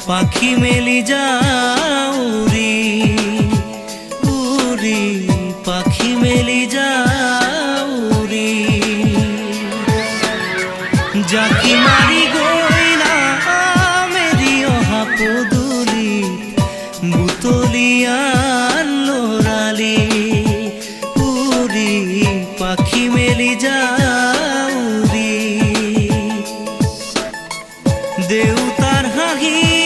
পাখি মেলি যাউরি উরি পাখি মেলি যাউরি জাকি মারি গইলা মেরি অহা পদুলি বুতলিয়ান লোরালি উরি পাখি মেলি যাউরি দেউতার হাহি